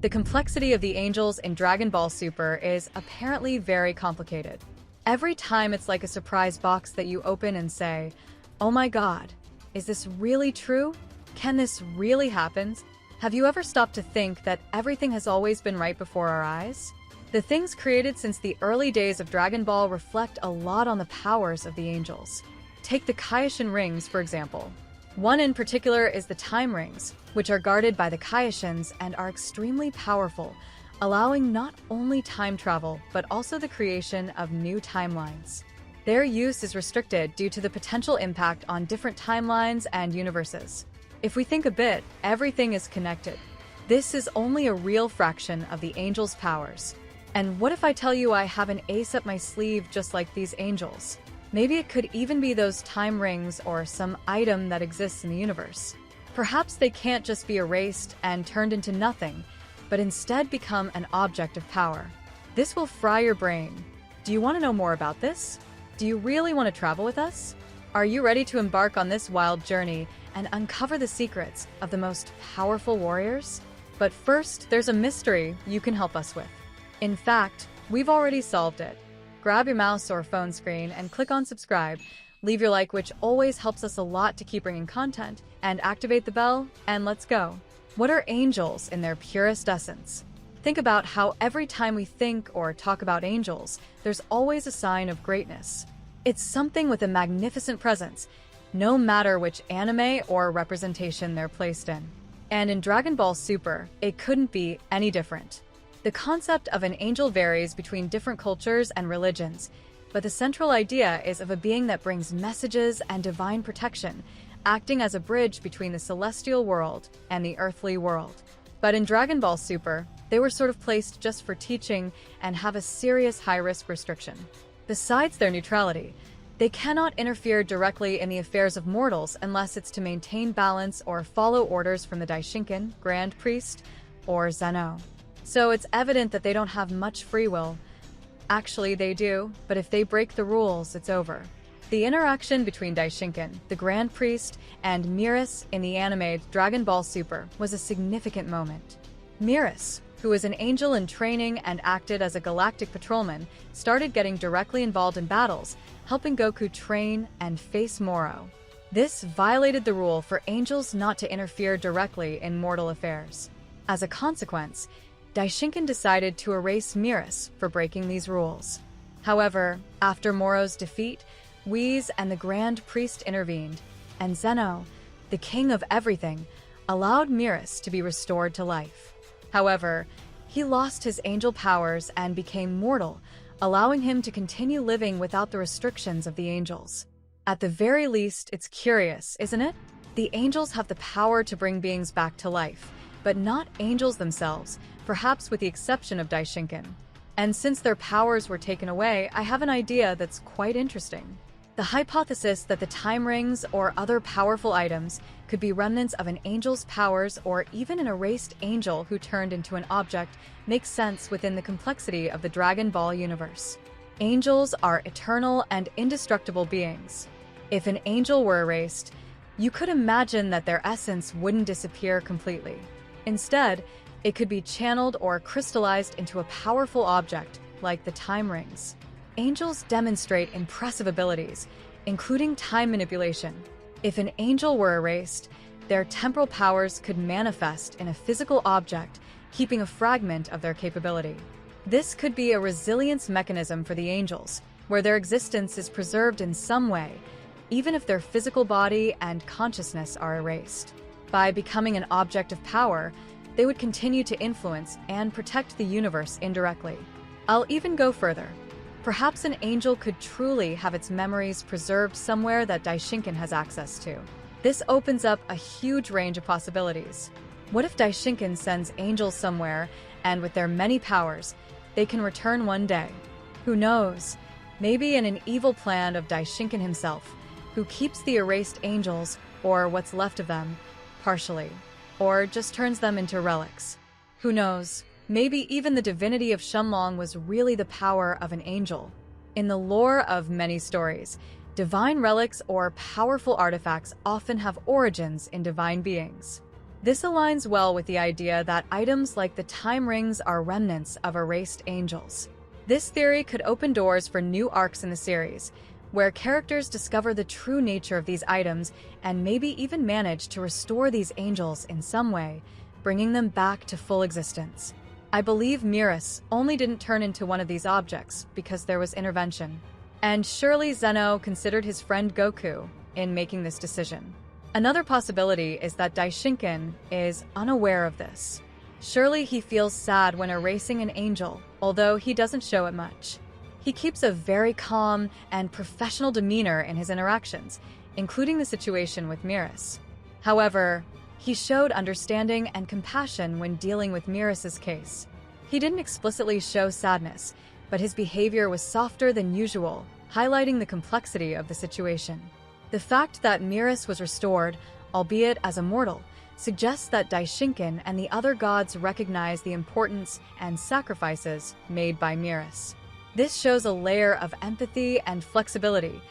The complexity of the angels in Dragon Ball Super is apparently very complicated. Every time it's like a surprise box that you open and say, "Oh my god, is this really true? Can this really happen?" Have you ever stopped to think that everything has always been right before our eyes? The things created since the early days of Dragon Ball reflect a lot on the powers of the angels. Take the Kaioshin rings, for example. One in particular is the time rings, which are guarded by the Kaioshins and are extremely powerful, allowing not only time travel, but also the creation of new timelines. Their use is restricted due to the potential impact on different timelines and universes. If we think a bit, everything is connected. This is only a real fraction of the angels' powers. And what if I tell you I have an ace up my sleeve just like these angels? Maybe it could even be those time rings or some item that exists in the universe. Perhaps they can't just be erased and turned into nothing, but instead become an object of power. This will fry your brain. Do you want to know more about this? Do you really want to travel with us? Are you ready to embark on this wild journey and uncover the secrets of the most powerful warriors? But first, there's a mystery you can help us with. In fact, we've already solved it. Grab your mouse or phone screen and click on subscribe. Leave your like, which always helps us a lot to keep bringing content, and activate the bell, and let's go. What are angels in their purest essence? Think about how every time we think or talk about angels, there's always a sign of greatness. It's something with a magnificent presence, no matter which anime or representation they're placed in. And in Dragon Ball Super, it couldn't be any different. The concept of an angel varies between different cultures and religions, but the central idea is of a being that brings messages and divine protection, acting as a bridge between the celestial world and the earthly world. But in Dragon Ball Super, they were sort of placed just for teaching and have a serious high-risk restriction. Besides their neutrality, they cannot interfere directly in the affairs of mortals unless it's to maintain balance or follow orders from the Daishinkan, Grand Priest, or Zeno. So it's evident that they don't have much free will. Actually, they do, but if they break the rules, it's over. The interaction between Daishinkan, the Grand Priest, and Merus in the anime Dragon Ball Super was a significant moment. Merus, who was an angel in training and acted as a galactic patrolman, started getting directly involved in battles, helping Goku train and face Moro. This violated the rule for angels not to interfere directly in mortal affairs. As a consequence, Daishinkan decided to erase Merus for breaking these rules. However, after Moro's defeat, Whis and the Grand Priest intervened, and Zeno, the king of everything, allowed Merus to be restored to life. However, he lost his angel powers and became mortal, allowing him to continue living without the restrictions of the angels. At the very least, it's curious, isn't it? The angels have the power to bring beings back to life, but not angels themselves, perhaps with the exception of Daishinkan. And since their powers were taken away, I have an idea that's quite interesting. The hypothesis that the time rings or other powerful items could be remnants of an angel's powers or even an erased angel who turned into an object makes sense within the complexity of the Dragon Ball universe. Angels are eternal and indestructible beings. If an angel were erased, you could imagine that their essence wouldn't disappear completely. Instead, it could be channeled or crystallized into a powerful object, like the time rings. Angels demonstrate impressive abilities, including time manipulation. If an angel were erased, their temporal powers could manifest in a physical object, keeping a fragment of their capability. This could be a resilience mechanism for the angels, where their existence is preserved in some way, even if their physical body and consciousness are erased. By becoming an object of power, they would continue to influence and protect the universe indirectly. I'll even go further. Perhaps an angel could truly have its memories preserved somewhere that Daishinkan has access to. This opens up a huge range of possibilities. What if Daishinkan sends angels somewhere, and with their many powers, they can return one day? Who knows? Maybe in an evil plan of Daishinkan himself, who keeps the erased angels, or what's left of them, partially, or just turns them into relics. Who knows? Maybe even the divinity of Shenlong was really the power of an angel. In the lore of many stories, divine relics or powerful artifacts often have origins in divine beings. This aligns well with the idea that items like the time rings are remnants of erased angels. This theory could open doors for new arcs in the series, where characters discover the true nature of these items and maybe even manage to restore these angels in some way, bringing them back to full existence. I believe Merus only didn't turn into one of these objects because there was intervention. And surely Zeno considered his friend Goku in making this decision. Another possibility is that Daishinkan is unaware of this. Surely he feels sad when erasing an angel, although he doesn't show it much. He keeps a very calm and professional demeanor in his interactions, including the situation with Merus. However, he showed understanding and compassion when dealing with Merus's case. He didn't explicitly show sadness, but his behavior was softer than usual, highlighting the complexity of the situation. The fact that Merus was restored, albeit as a mortal, suggests that Daishinkan and the other gods recognize the importance and sacrifices made by Merus. This shows a layer of empathy and flexibility,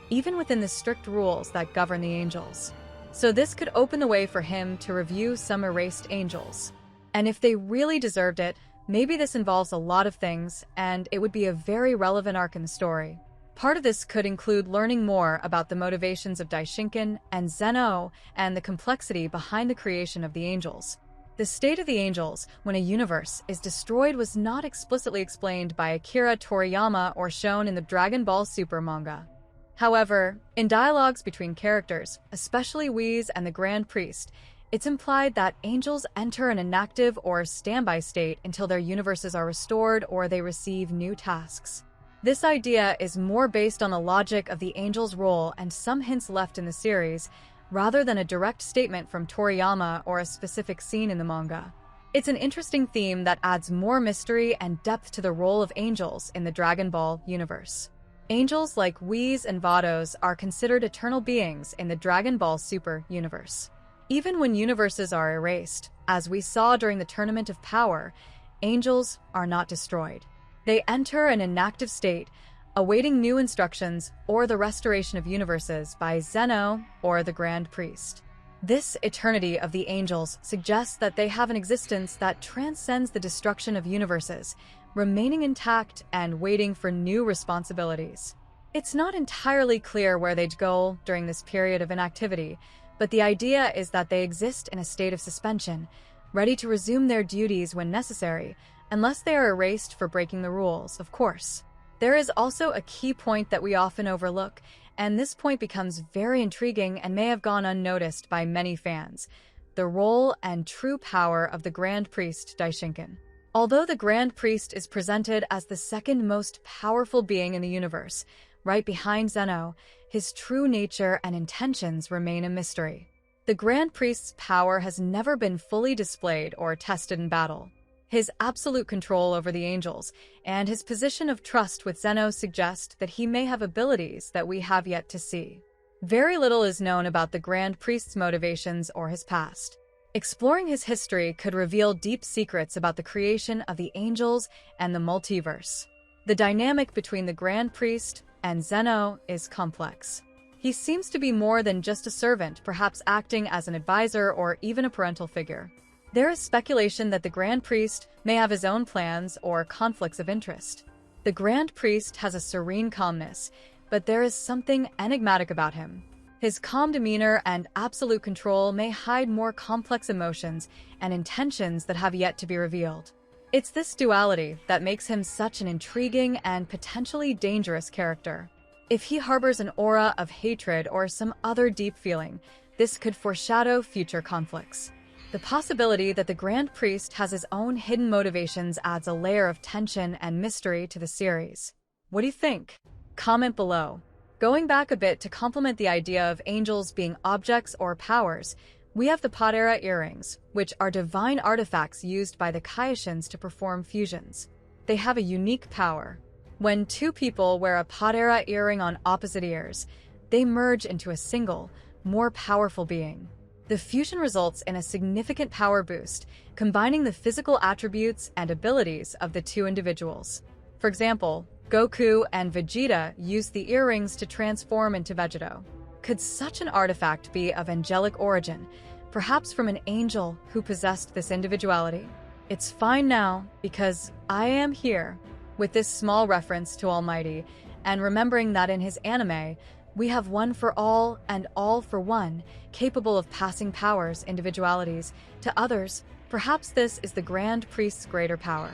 even within the strict rules that govern the angels. So this could open the way for him to review some erased angels. And if they really deserved it, maybe this involves a lot of things, and it would be a very relevant arc in the story. Part of this could include learning more about the motivations of Daishinkan and Zeno and the complexity behind the creation of the angels. The state of the angels when a universe is destroyed was not explicitly explained by Akira Toriyama or shown in the Dragon Ball Super manga. However, in dialogues between characters, especially Whis and the Grand Priest, it's implied that angels enter an inactive or standby state until their universes are restored or they receive new tasks. This idea is more based on the logic of the angel's role and some hints left in the series, rather than a direct statement from Toriyama or a specific scene in the manga. It's an interesting theme that adds more mystery and depth to the role of angels in the Dragon Ball universe. Angels like Whis and Vados are considered eternal beings in the Dragon Ball Super universe. Even when universes are erased, as we saw during the Tournament of Power, angels are not destroyed. They enter an inactive state, awaiting new instructions or the restoration of universes by Zeno or the Grand Priest. This eternity of the angels suggests that they have an existence that transcends the destruction of universes, remaining intact and waiting for new responsibilities. It's not entirely clear where they'd go during this period of inactivity, but the idea is that they exist in a state of suspension, ready to resume their duties when necessary, unless they are erased for breaking the rules, of course. There is also a key point that we often overlook, and this point becomes very intriguing and may have gone unnoticed by many fans: the role and true power of the Grand Priest Daishinkan. Although the Grand Priest is presented as the second most powerful being in the universe, right behind Zeno, his true nature and intentions remain a mystery. The Grand Priest's power has never been fully displayed or tested in battle. His absolute control over the angels and his position of trust with Zeno suggest that he may have abilities that we have yet to see. Very little is known about the Grand Priest's motivations or his past. Exploring his history could reveal deep secrets about the creation of the angels and the multiverse. The dynamic between the Grand Priest and Zeno is complex. He seems to be more than just a servant, perhaps acting as an advisor or even a parental figure. There is speculation that the Grand Priest may have his own plans or conflicts of interest. The Grand Priest has a serene calmness, but there is something enigmatic about him. His calm demeanor and absolute control may hide more complex emotions and intentions that have yet to be revealed. It's this duality that makes him such an intriguing and potentially dangerous character. If he harbors an aura of hatred or some other deep feeling, this could foreshadow future conflicts. The possibility that the Grand Priest has his own hidden motivations adds a layer of tension and mystery to the series. What do you think? Comment below. Going back a bit to complement the idea of angels being objects or powers, we have the Padera earrings, which are divine artifacts used by the Kaishins to perform fusions. They have a unique power. When two people wear a Padera earring on opposite ears, they merge into a single, more powerful being. The fusion results in a significant power boost, combining the physical attributes and abilities of the two individuals. For example, Goku and Vegeta use the earrings to transform into Vegeto. Could such an artifact be of angelic origin, perhaps from an angel who possessed this individuality. It's fine now, because I am here, with this small reference to Almighty, and remembering that in his anime, we have one for all and all for one, capable of passing powers, individualities, to others. Perhaps this is the Grand Priest's greater power.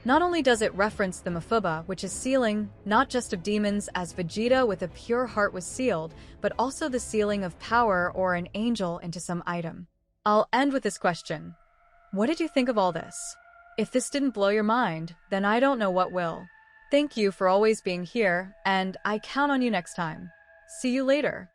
Not only does it reference the Mafuba, which is sealing not just of demons as Vegeta with a pure heart was sealed, but also the sealing of power or an angel into some item. I'll end with this question. What did you think of all this? If this didn't blow your mind, then I don't know what will. Thank you for always being here, and I count on you next time. See you later.